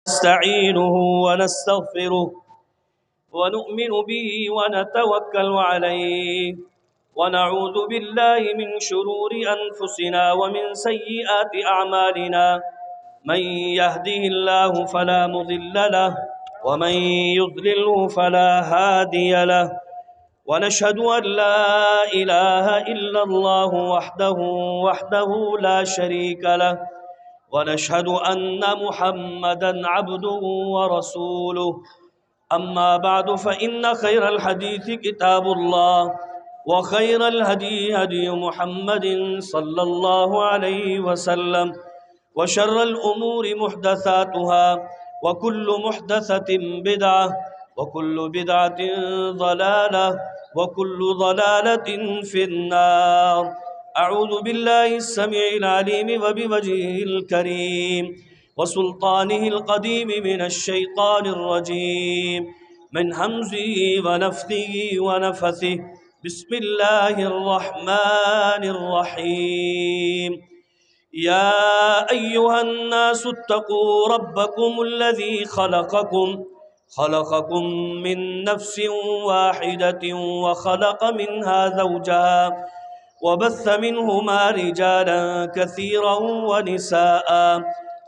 نستعينه ونستغفره ونؤمن به ونتوكل عليه ونعوذ بالله من شرور أنفسنا ومن سيئات أعمالنا من يهده الله فلا مضل له ومن يضلله فلا هادي له ونشهد أن لا إله إلا الله وحده لا شريك له ونشهد أن محمدًا عبده ورسوله أما بعد فإن خير الحديث كتاب الله وخير الهدي هدي محمد صلى الله عليه وسلم وشر الأمور محدثاتها وكل محدثة بدعة وكل بدعة ضلالة وكل ضلالة في النار. أعوذ بالله السميع العليم وبوجهه الكريم وسلطانه القديم من الشيطان الرجيم من همزه ونفخه ونفثه. بسم الله الرحمن الرحيم. يا أيها الناس اتقوا ربكم الذي خلقكم من نفس واحدة وخلق منها زوجها وبث منهما رجالا كثيرا ونساء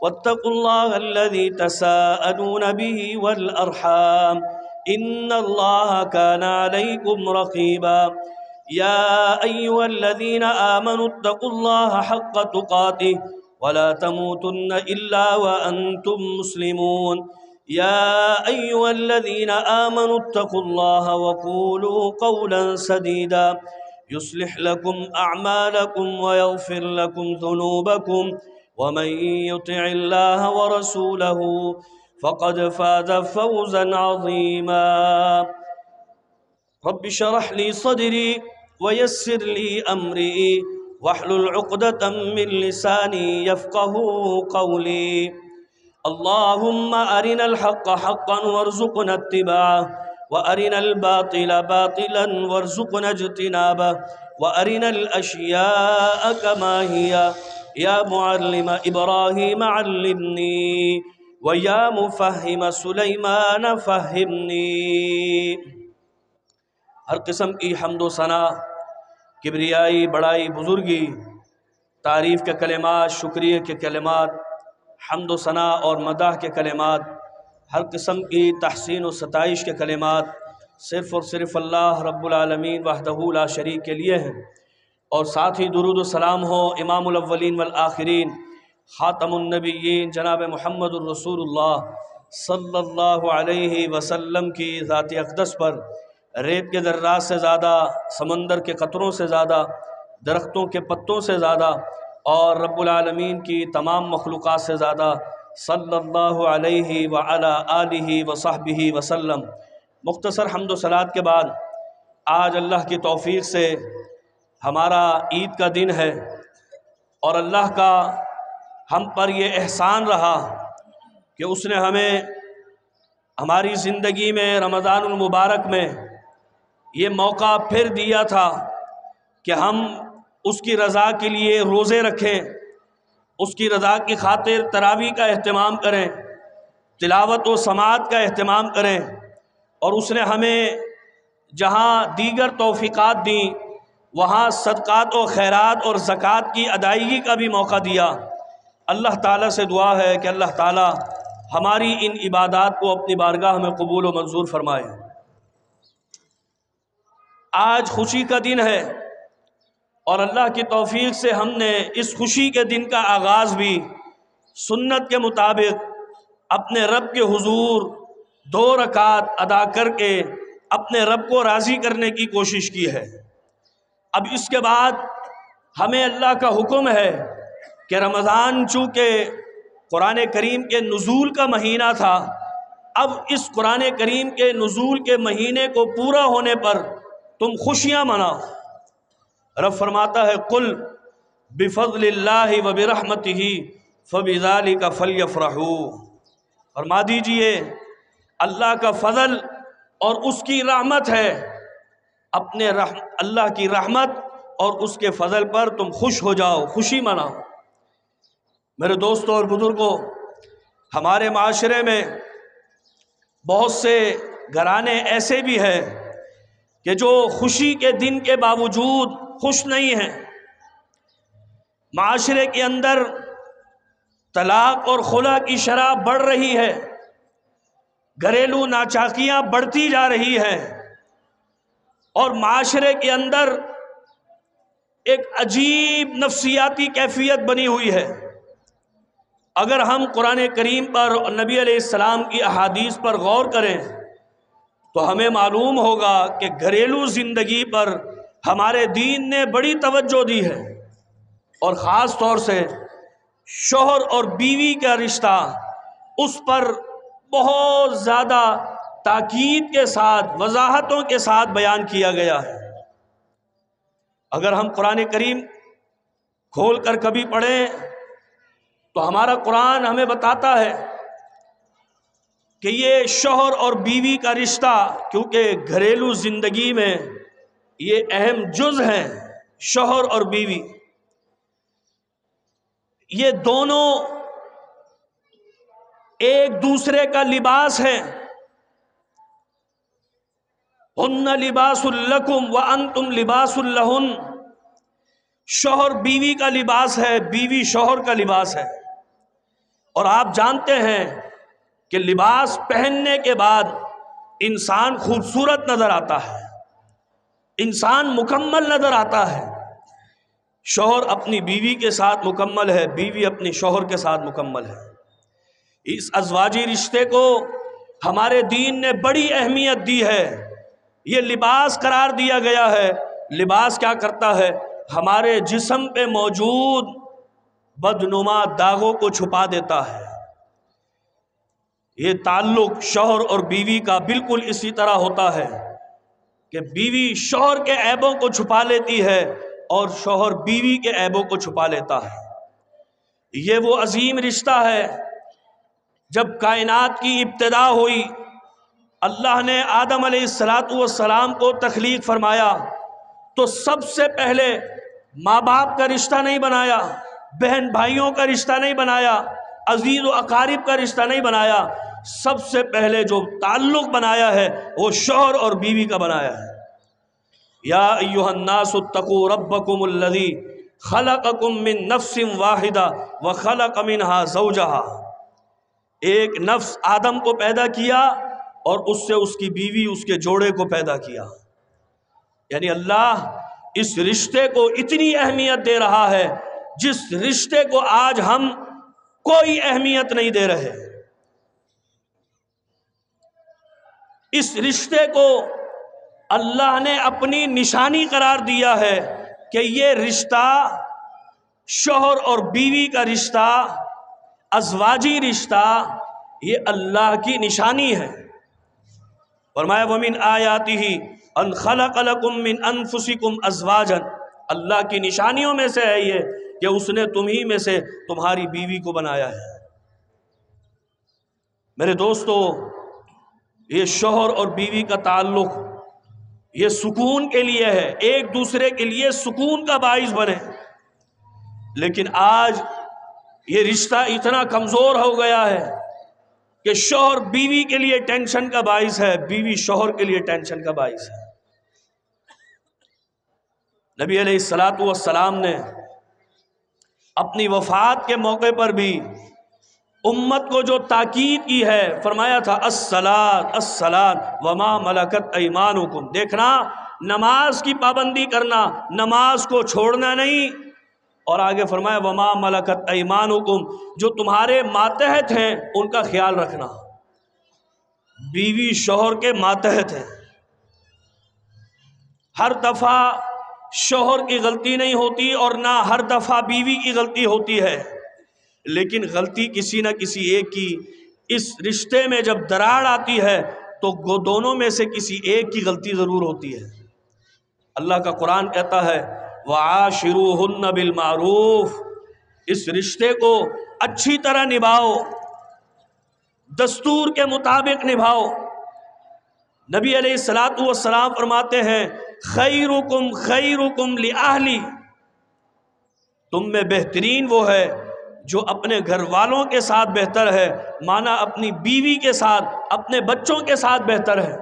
واتقوا الله الذي تساءلون به والأرحام إن الله كان عليكم رقيبا. يا أيها الذين آمنوا اتقوا الله حق تقاته ولا تموتن إلا وأنتم مسلمون. يا أيها الذين آمنوا اتقوا الله وقولوا قولا سديدا يصلح لكم أعمالكم ويغفر لكم ذنوبكم ومن يطع الله ورسوله فقد فاز فوزا عظيما. رب اشرح لي صدري ويسر لي أمري واحلل عقدة من لساني يفقه قولي. اللهم أرنا الحق حقا وارزقنا اتباعه وأرنا الباطل باطلا وارزقنا اجتنابه وأرنا الأشياء كما هي. يا معلم إبراهيم علمني ويا مفهم سليمان فهمني. ہر قسم کی حمد و ثنا، کبریائی، بڑائی، بزرگی، تعریف کے کلمات، شکریہ کے کلمات، حمد و ثنا اور مدح کے کلمات، ہر قسم کی تحسین و ستائش کے کلمات صرف اور صرف اللہ رب العالمین وحدہ لا شریک کے لیے ہیں، اور ساتھ ہی درود و سلام ہو امام الاولین والآخرین خاتم النبیین جناب محمد الرسول اللہ صلی اللہ علیہ وسلم کی ذات اقدس پر، ریت کے ذرات سے زیادہ، سمندر کے قطروں سے زیادہ، درختوں کے پتوں سے زیادہ، اور رب العالمین کی تمام مخلوقات سے زیادہ صلی اللہ علیہ وعلی آلہ وصحبہ وسلم. مختصر حمد و صلات کے بعد آج اللہ کی توفیق سے ہمارا عید کا دن ہے، اور اللہ کا ہم پر یہ احسان رہا کہ اس نے ہمیں ہماری زندگی میں رمضان المبارک میں یہ موقع پھر دیا تھا کہ ہم اس کی رضا کے لیے روزے رکھیں، اس کی رضا کی خاطر تراویح کا اہتمام کریں، تلاوت و سماعت کا اہتمام کریں، اور اس نے ہمیں جہاں دیگر توفیقات دیں وہاں صدقات و خیرات اور زکوٰۃ کی ادائیگی کا بھی موقع دیا. اللہ تعالیٰ سے دعا ہے کہ اللہ تعالیٰ ہماری ان عبادات کو اپنی بارگاہ میں قبول و منظور فرمائے. آج خوشی کا دن ہے، اور اللہ کی توفیق سے ہم نے اس خوشی کے دن کا آغاز بھی سنت کے مطابق اپنے رب کے حضور 2 رکعت ادا کر کے اپنے رب کو راضی کرنے کی کوشش کی ہے. اب اس کے بعد ہمیں اللہ کا حکم ہے کہ رمضان چونکہ قرآن کریم کے نزول کا مہینہ تھا، اب اس قرآن کریم کے نزول کے مہینے کو پورا ہونے پر تم خوشیاں مناؤ. رب فرماتا ہے قل بفضل اللہ وبرحمتہ فبذلک فلیفرحوا. فرما دیجئے اللہ کا فضل اور اس کی رحمت ہے، اللہ کی رحمت اور اس کے فضل پر تم خوش ہو جاؤ، خوشی مناؤ. میرے دوستوں اور بزرگوں، ہمارے معاشرے میں بہت سے گھرانے ایسے بھی ہیں کہ جو خوشی کے دن کے باوجود خوش نہیں ہیں۔ معاشرے کے اندر طلاق اور خلا کی شرح بڑھ رہی ہے، گھریلو ناچاکیاں بڑھتی جا رہی ہیں، اور معاشرے کے اندر ایک عجیب نفسیاتی کیفیت بنی ہوئی ہے۔ اگر ہم قرآن کریم پر اور نبی علیہ السلام کی احادیث پر غور کریں تو ہمیں معلوم ہوگا کہ گھریلو زندگی پر ہمارے دین نے بڑی توجہ دی ہے، اور خاص طور سے شوہر اور بیوی کا رشتہ، اس پر بہت زیادہ تاکید کے ساتھ، وضاحتوں کے ساتھ بیان کیا گیا ہے۔ اگر ہم قرآن کریم کھول کر کبھی پڑھیں تو ہمارا قرآن ہمیں بتاتا ہے کہ یہ شوہر اور بیوی کا رشتہ، کیونکہ گھریلو زندگی میں یہ اہم جز ہیں، شوہر اور بیوی، یہ دونوں ایک دوسرے کا لباس ہیں۔ ہن لباس لکم وانتم لباس لہن، شوہر بیوی کا لباس ہے، بیوی شوہر کا لباس ہے۔ اور آپ جانتے ہیں کہ لباس پہننے کے بعد انسان خوبصورت نظر آتا ہے، انسان مکمل نظر آتا ہے۔ شوہر اپنی بیوی کے ساتھ مکمل ہے، بیوی اپنے شوہر کے ساتھ مکمل ہے۔ اس ازواجی رشتے کو ہمارے دین نے بڑی اہمیت دی ہے، یہ لباس قرار دیا گیا ہے۔ لباس کیا کرتا ہے؟ ہمارے جسم پہ موجود بدنما داغوں کو چھپا دیتا ہے۔ یہ تعلق شوہر اور بیوی کا بالکل اسی طرح ہوتا ہے کہ بیوی شوہر کے عیبوں کو چھپا لیتی ہے اور شوہر بیوی کے عیبوں کو چھپا لیتا ہے۔ یہ وہ عظیم رشتہ ہے۔ جب کائنات کی ابتدا ہوئی، اللہ نے آدم علیہ السلام کو تخلیق فرمایا تو سب سے پہلے ماں باپ کا رشتہ نہیں بنایا، بہن بھائیوں کا رشتہ نہیں بنایا، عزیز و اقارب کا رشتہ نہیں بنایا، سب سے پہلے جو تعلق بنایا ہے وہ شوہر اور بیوی کا بنایا ہے۔ یا ایھا الناس اتقوا ربکم الذی خلقکم من نفس واحدہ وخلق منہا زوجہا، ایک نفس آدم کو پیدا کیا اور اس سے اس کی بیوی، اس کے جوڑے کو پیدا کیا۔ یعنی اللہ اس رشتے کو اتنی اہمیت دے رہا ہے جس رشتے کو آج ہم کوئی اہمیت نہیں دے رہے۔ اس رشتے کو اللہ نے اپنی نشانی قرار دیا ہے کہ یہ رشتہ، شوہر اور بیوی کا رشتہ، ازواجی رشتہ، یہ اللہ کی نشانی ہے۔ فرمایا وَمِنْ آیَاتِهِ ان خلق لکم من انفسکم ازواجا، اللہ کی نشانیوں میں سے ہے یہ کہ اس نے تمہیں میں سے تمہاری بیوی کو بنایا ہے۔ میرے دوستو، یہ شوہر اور بیوی کا تعلق یہ سکون کے لیے ہے، ایک دوسرے کے لیے سکون کا باعث بنے، لیکن آج یہ رشتہ اتنا کمزور ہو گیا ہے کہ شوہر بیوی کے لیے ٹینشن کا باعث ہے، بیوی شوہر کے لیے ٹینشن کا باعث ہے۔ نبی علیہ السلام نے اپنی وفات کے موقع پر بھی امت کو جو تاکید کی ہے، فرمایا تھا الصلاۃ الصلاۃ وما ملکت ایمانکم، دیکھنا نماز کی پابندی کرنا، نماز کو چھوڑنا نہیں، اور آگے فرمایا وما ملکت ایمانکم، جو تمہارے ماتحت ہیں ان کا خیال رکھنا۔ بیوی شوہر کے ماتحت ہیں، ہر دفعہ شوہر کی غلطی نہیں ہوتی اور نہ ہر دفعہ بیوی کی غلطی ہوتی ہے، لیکن غلطی کسی نہ کسی ایک کی، اس رشتے میں جب دراڑ آتی ہے تو دونوں میں سے کسی ایک کی غلطی ضرور ہوتی ہے۔ اللہ کا قرآن کہتا ہے وَعَاشِرُوهُنَّ بِالْمَعْرُوفِ، اس رشتے کو اچھی طرح نبھاؤ، دستور کے مطابق نبھاؤ۔ نبی علیہ السلام فرماتے ہیں خیرکم خیرکم لأہلی، تم میں بہترین وہ ہے جو اپنے گھر والوں کے ساتھ بہتر ہے، مانا اپنی بیوی کے ساتھ، اپنے بچوں کے ساتھ بہتر ہے۔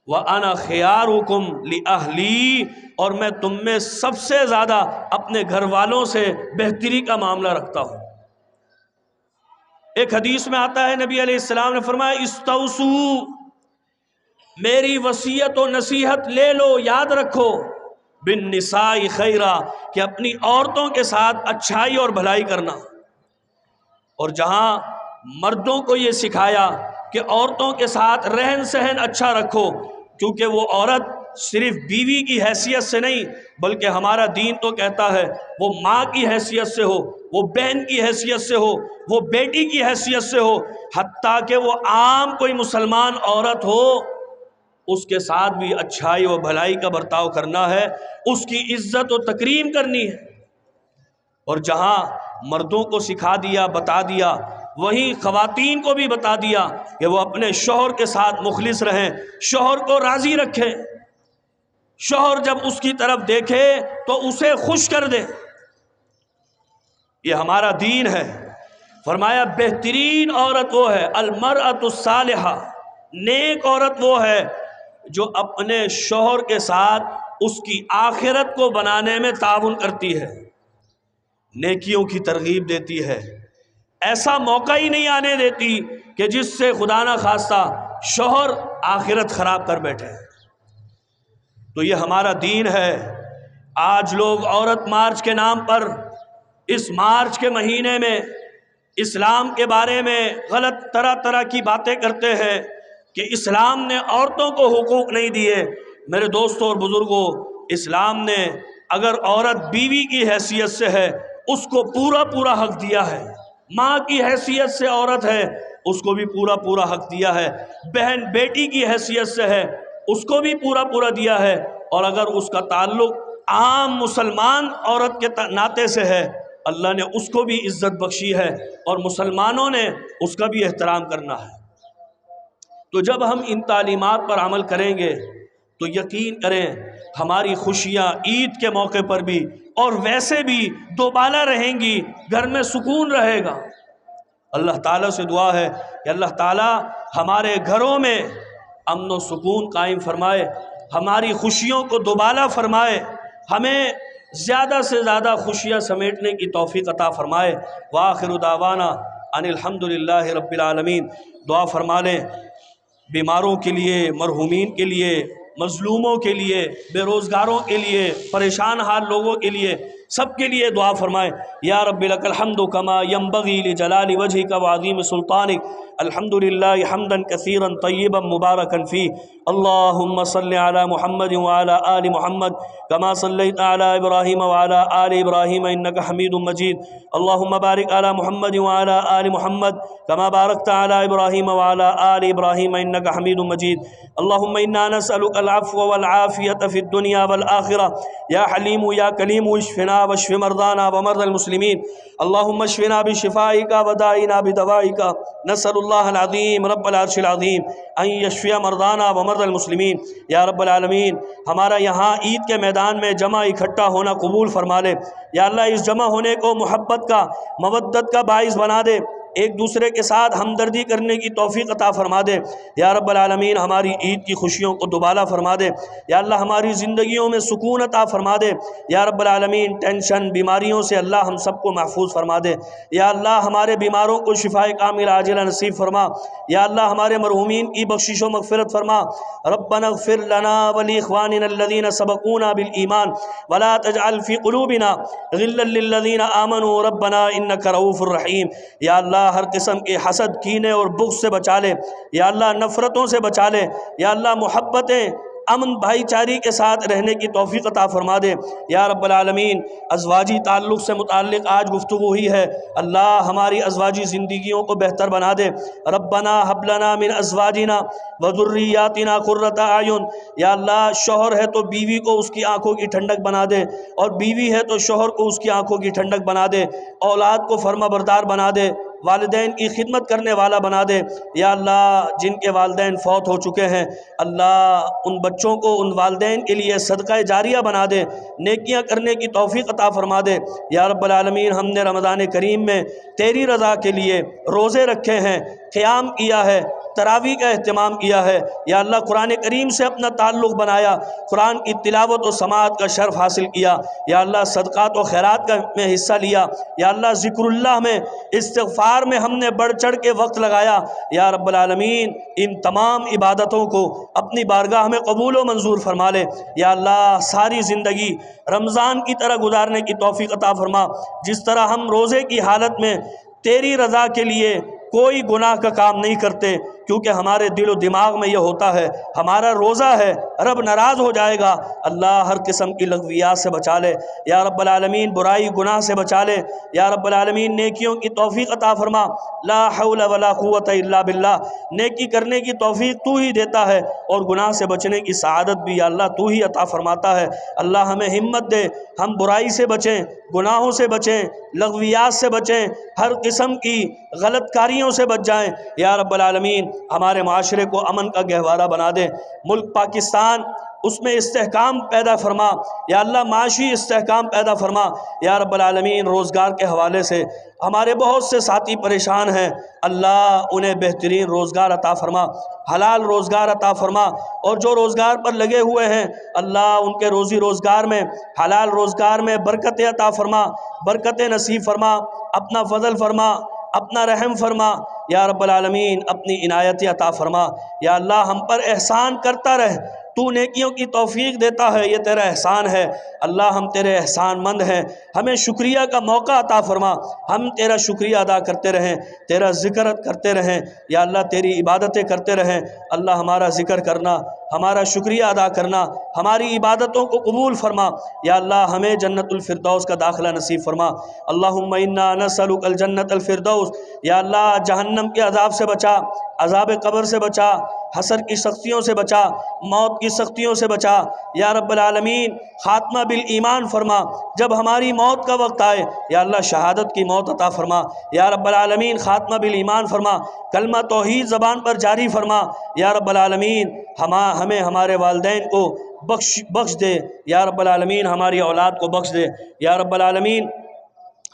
وَأَنَا خِيَارُكُمْ لِأَهْلِي، اور میں تم میں سب سے زیادہ اپنے گھر والوں سے بہتری کا معاملہ رکھتا ہوں۔ ایک حدیث میں آتا ہے، نبی علیہ السلام نے فرمایا استوصوا، میری وصیت و نصیحت لے لو، یاد رکھو، بالنساء خیرا، کہ اپنی عورتوں کے ساتھ اچھائی اور بھلائی کرنا۔ اور جہاں مردوں کو یہ سکھایا کہ عورتوں کے ساتھ رہن سہن اچھا رکھو، کیونکہ وہ عورت صرف بیوی کی حیثیت سے نہیں بلکہ ہمارا دین تو کہتا ہے وہ ماں کی حیثیت سے ہو، وہ بہن کی حیثیت سے ہو، وہ بیٹی کی حیثیت سے ہو، حتیٰ کہ وہ عام کوئی مسلمان عورت ہو، اس کے ساتھ بھی اچھائی و بھلائی کا برتاؤ کرنا ہے، اس کی عزت و تکریم کرنی ہے۔ اور جہاں مردوں کو سکھا دیا، بتا دیا، وہیں خواتین کو بھی بتا دیا کہ وہ اپنے شوہر کے ساتھ مخلص رہیں، شوہر کو راضی رکھیں، شوہر جب اس کی طرف دیکھے تو اسے خوش کر دے۔ یہ ہمارا دین ہے۔ فرمایا بہترین عورت وہ ہے المرأۃ الصالحہ، نیک عورت وہ ہے جو اپنے شوہر کے ساتھ اس کی آخرت کو بنانے میں تعاون کرتی ہے، نیکیوں کی ترغیب دیتی ہے، ایسا موقع ہی نہیں آنے دیتی کہ جس سے خدا نہ خواستہ شوہر آخرت خراب کر بیٹھے۔ تو یہ ہمارا دین ہے۔ آج لوگ عورت مارچ کے نام پر اس مارچ کے مہینے میں اسلام کے بارے میں غلط طرح طرح کی باتیں کرتے ہیں کہ اسلام نے عورتوں کو حقوق نہیں دیے۔ میرے دوستوں اور بزرگوں، اسلام نے اگر عورت بیوی کی حیثیت سے ہے اس کو پورا پورا حق دیا ہے، ماں کی حیثیت سے عورت ہے اس کو بھی پورا پورا حق دیا ہے، بہن بیٹی کی حیثیت سے ہے اس کو بھی پورا پورا دیا ہے، اور اگر اس کا تعلق عام مسلمان عورت کے ناطے سے ہے اللہ نے اس کو بھی عزت بخشی ہے، اور مسلمانوں نے اس کا بھی احترام کرنا ہے۔ تو جب ہم ان تعلیمات پر عمل کریں گے تو یقین کریں ہماری خوشیاں عید کے موقع پر بھی اور ویسے بھی دوبالا رہیں گی، گھر میں سکون رہے گا۔ اللہ تعالیٰ سے دعا ہے کہ اللہ تعالیٰ ہمارے گھروں میں امن و سکون قائم فرمائے، ہماری خوشیوں کو دوبالا فرمائے، ہمیں زیادہ سے زیادہ خوشیاں سمیٹنے کی توفیق عطا فرمائے۔ وآخر دعوانا ان الحمدللہ رب العالمین۔ دعا فرما لیں بیماروں کے لیے، مرحومین کے لیے، مظلوموں کے لیے، بے روزگاروں کے لیے، پریشان حال لوگوں کے لیے، سب کے لیے دعا فرمائیں۔ یا رب لک الحمد کما ینبغی لجلال وجہک وعظیم سلطانک، الحمدللہ حمدا کثیرا طیبا مبارکا فیہ، اللہم صلی علی محمد وعلی آل محمد کما صلیت علی ابراہیم وعلی آل ابراہیم انک حمید مجید، اللہم بارک علی محمد وعلی آل محمد کما بارکت علی ابراہیم وعلی آل ابراہیم انک حمید مجید، اللہم انا نسألک العفو والعافیۃ فی الدنیا والآخرہ، یا حلیم یا کلیم اشفنا واشف مرضانا ومرضى المسلمین، اللہم اشفنا بشفائک ودائنا بدوائک، نسأل اللہ العظیم رب العرش العظیم ان یشفی مرضانا ومرضى المسلمین۔ یا رب العالمین ہمارا یہاں عید کے میدان میں جمع اکٹھا ہونا قبول فرما لے۔ یا اللہ اس جمع ہونے کو محبت کا، مودت کا باعث بنا دے، ایک دوسرے کے ساتھ ہمدردی کرنے کی توفیق عطا فرما دے۔ یا رب العالمین ہماری عید کی خوشیوں کو دوبالا فرما دے۔ یا اللہ ہماری زندگیوں میں سکون عطا فرما دے۔ یا رب العالمین ٹینشن، بیماریوں سے اللہ ہم سب کو محفوظ فرما دے۔ یا اللہ ہمارے بیماروں کو شفائے کاملہ عاجلہ نصیب فرما۔ یا اللہ ہمارے مرحومین کی بخشش و مغفرت فرما۔ ربنا اغفر لنا ولاخواننا الذین سبقونا بالایمان ولا تجعل فی قلوبنا غلا للذین آمنوا ربنا انک رؤوف الرحیم۔ یا اللہ ہر قسم کے حسد، کینے اور بغض سے بچا لے۔ یا اللہ نفرتوں سے بچا لے۔ یا اللہ محبتیں، امن، بھائی چاری کے ساتھ رہنے کی توفیق عطا فرما دے۔ یا رب العالمین ازواجی تعلق سے متعلق آج گفتگو ہوئی ہے، اللہ ہماری ازواجی زندگیوں کو بہتر بنا دے۔ ربنا حب لنا من ازواجنا وذریاتنا قرۃ اعین۔ یا اللہ شوہر ہے تو بیوی کو اس کی آنکھوں کی ٹھنڈک بنا دے، اور بیوی ہے تو شوہر کو اس کی آنکھوں کی ٹھنڈک بنا دے، اولاد کو فرما بردار بنا دے۔ والدین کی خدمت کرنے والا بنا دے۔ یا اللہ جن کے والدین فوت ہو چکے ہیں اللہ ان بچوں کو ان والدین کے لیے صدقہ جاریہ بنا دے، نیکیاں کرنے کی توفیق عطا فرما دے۔ یا رب العالمین ہم نے رمضان کریم میں تیری رضا کے لیے روزے رکھے ہیں، قیام کیا ہے، تراویح کا اہتمام کیا ہے۔ یا اللہ قرآن کریم سے اپنا تعلق بنایا، قرآن کی تلاوت و سماعت کا شرف حاصل کیا۔ یا اللہ صدقات و خیرات کا میں حصہ لیا۔ یا اللہ ذکر اللہ میں، استغفار میں ہم نے بڑھ چڑھ کے وقت لگایا۔ یا رب العالمین ان تمام عبادتوں کو اپنی بارگاہ میں قبول و منظور فرما لے۔ یا اللہ ساری زندگی رمضان کی طرح گزارنے کی توفیق عطا فرما، جس طرح ہم روزے کی حالت میں تیری رضا کے لیے کوئی گناہ کا کام نہیں کرتے، کیونکہ ہمارے دل و دماغ میں یہ ہوتا ہے ہمارا روزہ ہے، رب ناراض ہو جائے گا۔ اللہ ہر قسم کی لغویات سے بچا لے۔ یا رب العالمین برائی گناہ سے بچا لے۔ یا رب العالمین نیکیوں کی توفیق عطا فرما۔ لا حول ولا قوت الا باللہ، نیکی کرنے کی توفیق تو ہی دیتا ہے اور گناہ سے بچنے کی سعادت بھی یا اللہ تو ہی عطا فرماتا ہے۔ اللہ ہمیں ہمت دے، ہم برائی سے بچیں، گناہوں سے بچیں، لغویات سے بچیں، ہر قسم کی غلط کاریوں سے بچ جائیں۔ یا رب العالمین ہمارے معاشرے کو امن کا گہوارہ بنا دے۔ ملک پاکستان اس میں استحکام پیدا فرما۔ یا اللہ معاشی استحکام پیدا فرما۔ یا رب العالمین روزگار کے حوالے سے ہمارے بہت سے ساتھی پریشان ہیں، اللہ انہیں بہترین روزگار عطا فرما، حلال روزگار عطا فرما، اور جو روزگار پر لگے ہوئے ہیں اللہ ان کے روزی روزگار میں، حلال روزگار میں برکت عطا فرما، برکت نصیب فرما، اپنا فضل فرما، اپنا رحم فرما۔ یا رب العالمین اپنی عنایت عطا فرما۔ یا اللہ ہم پر احسان کرتا رہ، تو نیکیوں کی توفیق دیتا ہے، یہ تیرا احسان ہے۔ اللہ ہم تیرے احسان مند ہیں، ہمیں شکریہ کا موقع عطا فرما، ہم تیرا شکریہ ادا کرتے رہیں، تیرا ذکر کرتے رہیں۔ یا اللہ تیری عبادتیں کرتے رہیں۔ اللہ ہمارا ذکر کرنا، ہمارا شکریہ ادا کرنا، ہماری عبادتوں کو قبول فرما۔ یا اللہ ہمیں جنت الفردوس کا داخلہ نصیب فرما۔ اللہم انا نسألک الجنت الفردوس۔ یا اللہ جہنم کے عذاب سے بچا، عذاب قبر سے بچا، حشر کی سختیوں سے بچا، موت کی سختیوں سے بچا۔ یا رب العالمین خاتمہ بالایمان فرما، جب ہماری موت کا وقت آئے یا اللہ شہادت کی موت عطا فرما۔ یا رب العالمین خاتمہ بالایمان فرما، کلمہ توحید زبان پر جاری فرما۔ یا رب العالمین ہمیں ہمارے والدین کو بخش دے۔ یا رب العالمین ہماری اولاد کو بخش دے۔ یا رب العالمین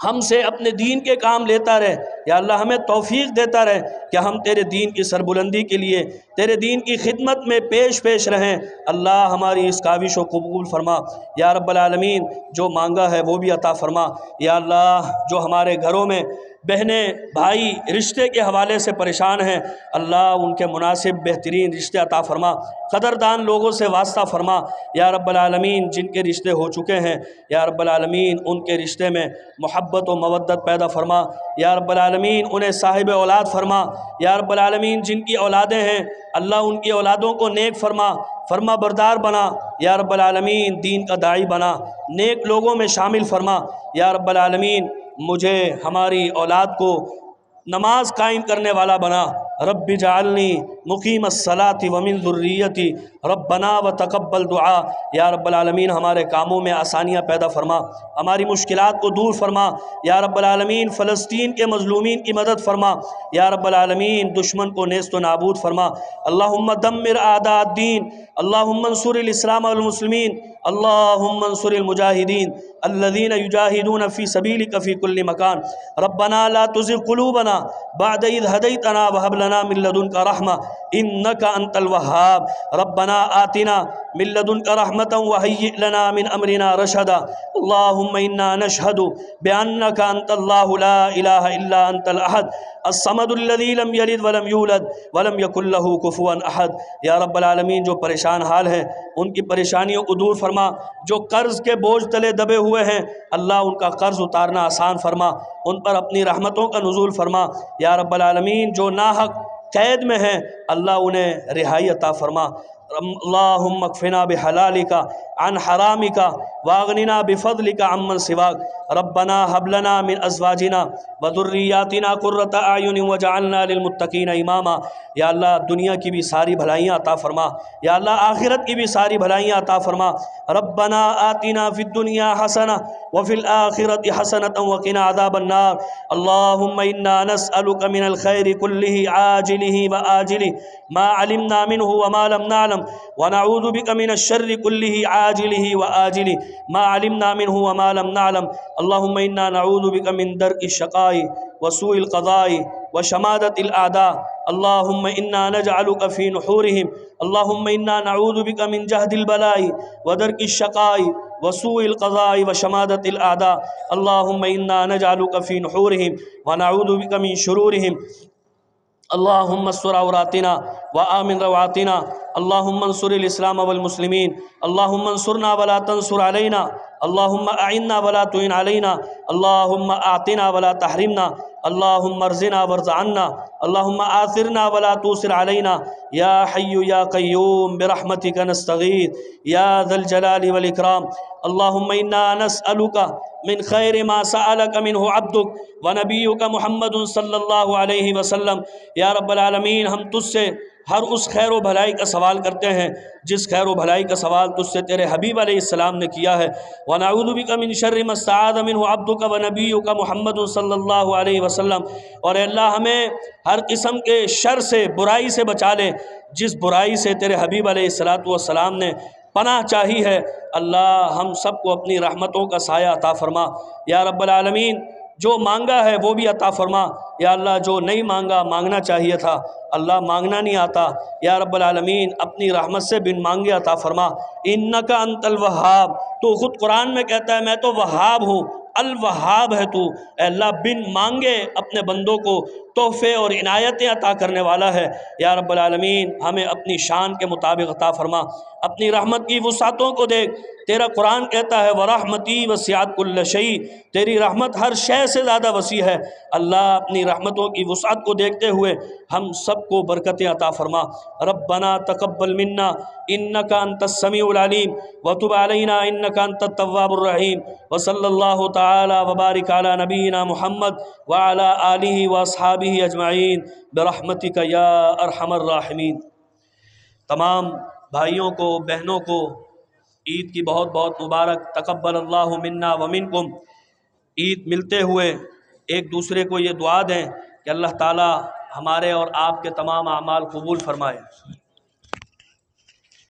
ہم سے اپنے دین کے کام لیتا رہے۔ یا اللہ ہمیں توفیق دیتا رہے کہ ہم تیرے دین کی سربلندی کے لیے تیرے دین کی خدمت میں پیش رہیں۔ اللہ ہماری اس کاوش کو قبول فرما۔ یا رب العالمین جو مانگا ہے وہ بھی عطا فرما۔ یا اللہ جو ہمارے گھروں میں بہنیں بھائی رشتے کے حوالے سے پریشان ہیں اللہ ان کے مناسب بہترین رشتے عطا فرما، قدردان لوگوں سے واسطہ فرما۔ یا رب العالمین جن کے رشتے ہو چکے ہیں یا رب العالمین ان کے رشتے میں محبت و مودت پیدا فرما۔ یا رب العالمین انہیں صاحب اولاد فرما۔ یا رب العالمین جن کی اولادیں ہیں اللہ ان کی اولادوں کو نیک فرما بردار بنا۔ یا رب العالمین دین کا داعی بنا، نیک لوگوں میں شامل فرما۔ یا رب العالمین مجھے ہماری اولاد کو نماز قائم کرنے والا بنا۔ رب اجعلنی مقیم الصلاۃ ومن ذریتی ربنا وتقبل دعا۔ یا رب العالمین ہمارے کاموں میں آسانیاں پیدا فرما، ہماری مشکلات کو دور فرما۔ یا رب العالمین فلسطین کے مظلومین کی مدد فرما۔ یا رب العالمین دشمن کو نیست و نابود فرما۔ اللہم دمر اعداء الدین، اللہم انصر الاسلام والمسلمین، اللہم انصر المجاہدین الذین یجاہدون فی سبیلک فی کل مکان۔ ربنا لا تزغ قلوبنا بعد اذ ہدیتنا وہب لنا من لدنک رحمہ انک انت الوہاب۔ ربنا آتنا من لدنک رحمۃ وہیئ لنا من امرنا رشدا۔ اللہم انا نشہد بانک انت اللہ لا الہ الا انت الاحد الصمد الذی لم یلد ولم یولد ولم یکن لہ کفوا احد۔ یا رب العالمین جو پریشان حال ہیں ان کی پریشانیوں کو دور فرما، جو قرض کے بوجھ تلے دبے ہوئے ہیں اللہ ان کا قرض اتارنا آسان فرما، ان پر اپنی رحمتوں کا نزول فرما۔ یا رب العالمین جو ناحق قید میں ہیں اللہ انہیں رہائی عطا فرما۔ اللہم اکفنا بحلالک عن حرامك واغننا بفضلك عمن سواك ربنا هب لنا من ازواجنا وذرياتنا قرة اعین واجعلنا للمتقین اماما۔ یا اللہ دنیا کی بھی ساری بھلائیاں عطا فرما، یا اللہ آخرت کی بھی ساری بھلائیاں عطا فرما۔ ربنا آتنا فی الدنیا حسنہ وفی الآخرۃ حسنۃ وقنا عذاب النار۔ اللہم انا نسألک من الخیر کلہ عاجلہ وآجلہ ما علمنا منہ وما لم نعلم ونعوذ بک من الشر کلہ عاجلہ وآجلہ ما علمنا منہ وما لم نعلم۔ اللہم انا نعوذ بک من درک الشقاء وسوء القضاء وشماتة الأعداء۔ اللہم انا نجعلک فی نحورہم۔ اللہم انا نعوذ بک من جہد البلاء ودرک الشقاء وسوء القضاء وشماتة الأعداء۔ اللہم انا نجعلک فی نحورہم ونعوذ بک من شرورہم۔ اللہم استر عوراتنا وآمن روعاتنا۔ اللہم انصر الاسلام والمسلمین۔ اللہم انصرنا ولا تنصر علینا۔ اللہم اعنا ولا تعن علینا۔ اللہم اعطنا ولا تحرمنا۔ اللہم ارزقنا وارض عنا۔ اللہم آثرنا ولا توثر علینا۔ یا حی یا قیوم برحمتک نستغیث یا ذا الجلال والاکرام۔ اللہم انا نسألک من خیر ما سألک منہ عبدک ونبیک محمد صلی اللہ علیہ وسلم۔ یا رب العالمین، ہم تجھ سے ہر اس خیر و بھلائی کا سوال کرتے ہیں جس خیر و بھلائی کا سوال تجھ سے تیرے حبیب علیہ السلام نے کیا ہے۔ وَنَعُوذُ بِكَ مِن شَرِّ مَا اسْتَعَاذَ مِنْهُ عَبْدُكَ وَنَبِيُّكَ محمد صلی اللہ علیہ وسلم۔ اور اے اللہ ہمیں ہر قسم کے شر سے، برائی سے بچا لے جس برائی سے تیرے حبیب علیہ السلام نے پناہ چاہی ہے۔ اللہ ہم سب کو اپنی رحمتوں کا سایہ عطا فرما۔ یا رب العالمین، جو مانگا ہے وہ بھی عطا فرما۔ یا اللہ جو نہیں مانگا، مانگنا چاہیے تھا، اللہ مانگنا نہیں آتا، یا رب العالمین اپنی رحمت سے بن مانگے عطا فرما۔ انک انت الوہاب، تو خود قرآن میں کہتا ہے میں تو وہاب ہوں، الوہاب ہے تو۔ اے اللہ بن مانگے اپنے بندوں کو تحفے اور عنایتیں عطا کرنے والا ہے۔ یا رب العالمین ہمیں اپنی شان کے مطابق عطا فرما، اپنی رحمت کی وسعتوں کو دیکھ۔ تیرا قرآن کہتا ہے وَرَحْمَتِي وَسِعَتْ كُلَّ شَيْءٍ، تیری رحمت ہر شے سے زیادہ وسیع ہے۔ اللہ اپنی رحمتوں کی وسعت کو دیکھتے ہوئے ہم سب کو برکتیں عطا فرما۔ ربنا تقبل منا انک انت السمیع العلیم وتب علینا انک انت التواب الرحیم۔ وصلی اللہ تعالی وبارک علی نبینا محمد وعلی آلہ واصحابہ اجمعین برحمتک یا ارحم الراحمین۔ تمام بھائیوں کو، بہنوں کو عید کی بہت بہت مبارک۔ تقبل اللہ منا ومنکم۔ عید ملتے ہوئے ایک دوسرے کو یہ دعا دیں کہ اللہ تعالی ہمارے اور آپ کے تمام اعمال قبول فرمائے۔